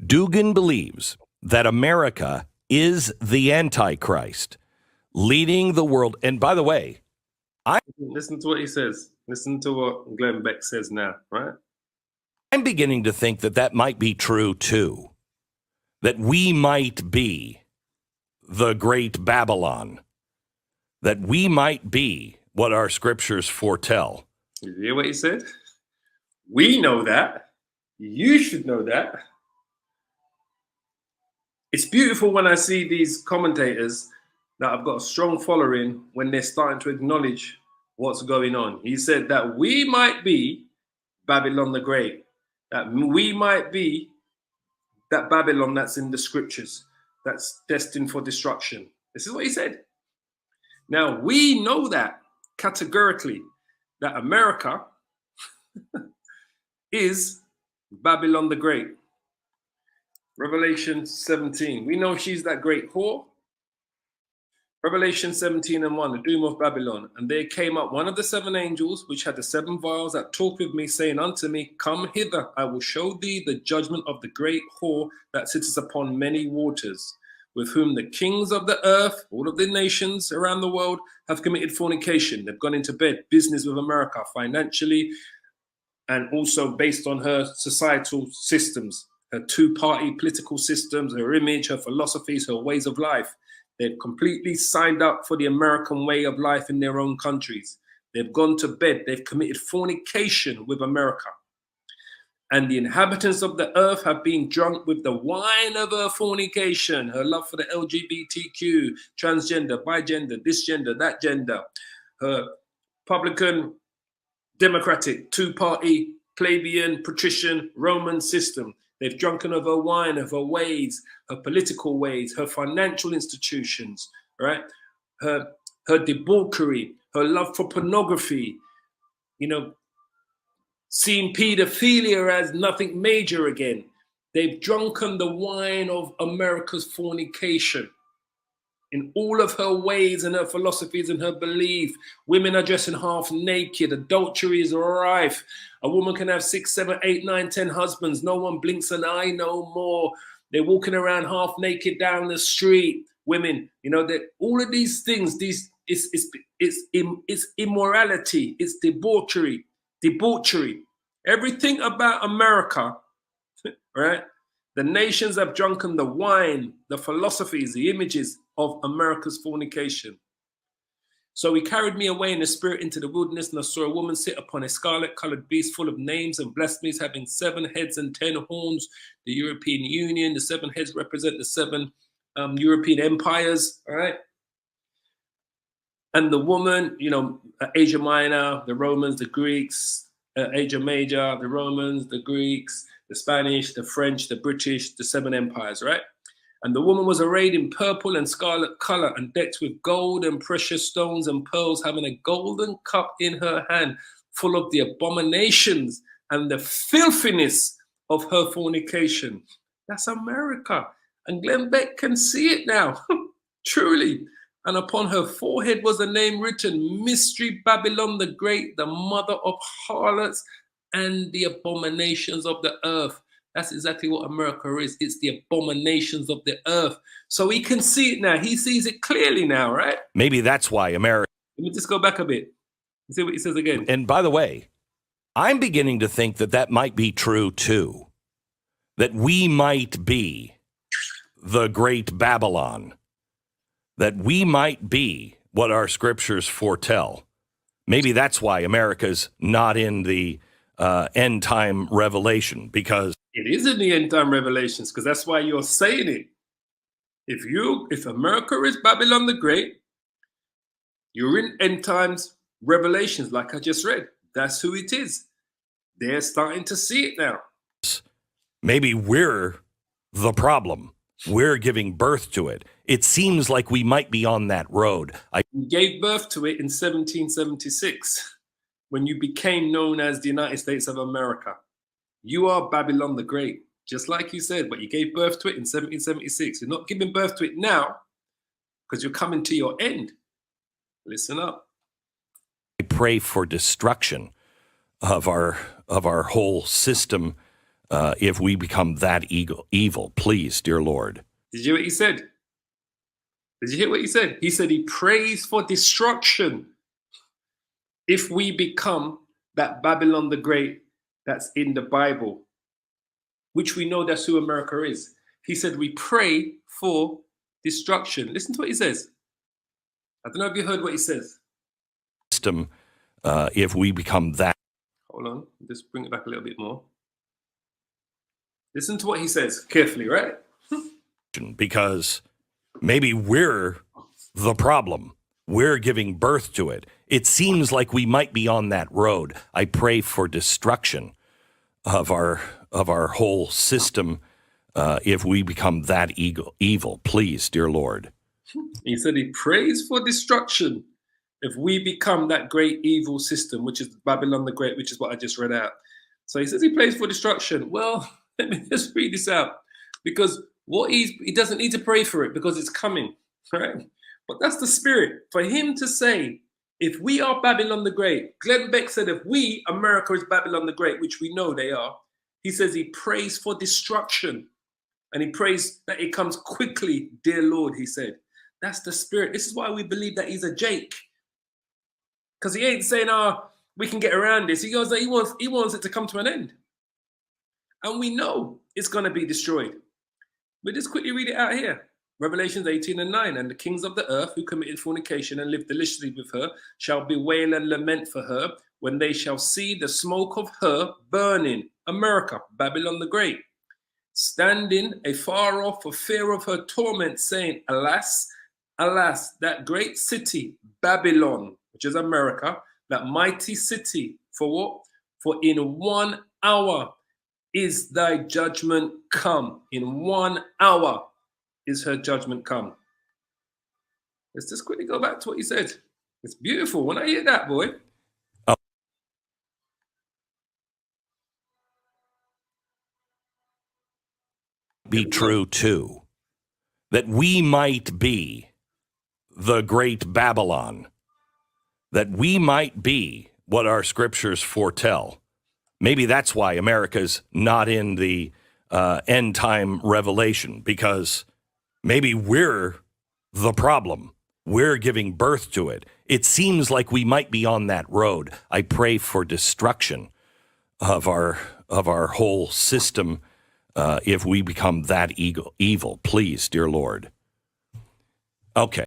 Dugan believes that America is the Antichrist, leading the world. And by the way, listen to what he says. Listen to what Glen Beck says now, right? I'm beginning to think that that might be true too. That we might be the great Babylon. That we might be what our scriptures foretell. You hear what he said? We know that. You should know that. It's beautiful when I see these commentators that have got a strong following when they're starting to acknowledge what's going on. He said that we might be Babylon the Great, that we might be that Babylon that's in the scriptures, that's destined for destruction. This is what he said. Now, we know that categorically, that America is Babylon the Great. Revelation 17. We know she's that great whore. Revelation 17:1, the doom of Babylon. And there came up one of the seven angels, which had the seven vials, that talked with me, saying unto me, Come hither, I will show thee the judgment of the great whore that sitteth upon many waters, with whom the kings of the earth, all of the nations around the world, have committed fornication. They've gone into bed, business with America, financially, and also based on her societal systems, her two-party political systems, her image, her philosophies, her ways of life. They've completely signed up for the American way of life in their own countries. They've gone to bed. They've committed fornication with America. And the inhabitants of the earth have been drunk with the wine of her fornication, her love for the LGBTQ, transgender, bigender, this gender, that gender, her Republican, Democratic, two-party, plebeian, patrician, Roman system. They've drunken of her wine, of her ways, her political ways, her financial institutions, right? Her debauchery, her love for pornography, seeing pedophilia as nothing major again. They've drunken the wine of America's fornication. In all of her ways and her philosophies and her belief, women are dressing half naked. Adultery is rife. A woman can have 6, 7, 8, 9, 10 husbands. No one blinks an eye no more. They're walking around half naked down the street. Women, all of these things. It's immorality. It's debauchery. Everything about America, right? The nations have drunken the wine, the philosophies, the images of America's fornication. So he carried me away in the spirit into the wilderness, and I saw a woman sit upon a scarlet-colored beast full of names and blasphemies, having 7 heads and 10 horns. The European Union, the 7 heads represent the 7 European empires, all right? And the woman, Asia Minor, the Romans, the Greeks, Asia Major, the Romans, the Greeks, the Spanish, the French, the British, the 7 empires, right? And the woman was arrayed in purple and scarlet color and decked with gold and precious stones and pearls, having a golden cup in her hand full of the abominations and the filthiness of her fornication. That's America. And Glen Beck can see it now, truly. And upon her forehead was a name written, Mystery Babylon the Great, the mother of harlots and the abominations of the earth. That's exactly what America is. It's the abominations of the earth. So he can see it now. He sees it clearly now, right? Maybe that's why America... Let me just go back a bit. See what he says again. And by the way, I'm beginning to think that that might be true too. That we might be the great Babylon. That we might be what our scriptures foretell. Maybe that's why America's not in the end time revelation, because it is in the end time revelations, because that's why you're saying it. If America is Babylon the Great, you're in end times revelations, like I just read. That's who it is. They're starting to see it now. Maybe we're the problem. We're giving birth to it. It seems like we might be on that road. You gave birth to it in 1776, when you became known as the United States of America. You are Babylon the Great, just like you said, but you gave birth to it in 1776. You're not giving birth to it now because you're coming to your end. Listen up. I pray for destruction of our whole system if we become that evil. Please, dear Lord. Did you hear what he said? Did you hear what he said? He said he prays for destruction if we become that Babylon the Great that's in the Bible, which we know that's who America is. He said we pray for destruction. Listen to what he says. I don't know if you heard what he says. System, if we become that. Hold on, just bring it back a little bit more. Listen to what he says carefully, right? Because maybe we're the problem. We're giving birth to it. It seems like we might be on that road. I pray for destruction of our whole system if we become that evil. Please, dear Lord. He said he prays for destruction if we become that great evil system, which is Babylon the Great, which is what I just read out. So he says he prays for destruction. Well, let me just read this out, because he doesn't need to pray for it because it's coming, right? But that's the spirit for him to say, if we are Babylon the Great, Glen Beck said, if we, America, is Babylon the Great, which we know they are, he says he prays for destruction. And he prays that it comes quickly, dear Lord, he said. That's the spirit. This is why we believe that he's a Jake. Because he ain't saying, we can get around this. He goes, he wants it to come to an end. And we know it's going to be destroyed. But just quickly read it out here. Revelations 18:9, and the kings of the earth who committed fornication and lived deliciously with her shall bewail and lament for her when they shall see the smoke of her burning. America, Babylon the Great, standing afar off for fear of her torment, saying, alas, alas, that great city, Babylon, which is America, that mighty city, for what? For in 1 hour is thy judgment come. In 1 hour is her judgment come. Let's just quickly go back to what he said. It's beautiful. When I hear that, boy. Be true too, that we might be the great Babylon, that we might be what our scriptures foretell. Maybe that's why America's not in the end time revelation, because maybe we're the problem. We're giving birth to it. It seems like we might be on that road. I pray for destruction of our whole system if we become that evil. Please, dear Lord. Okay.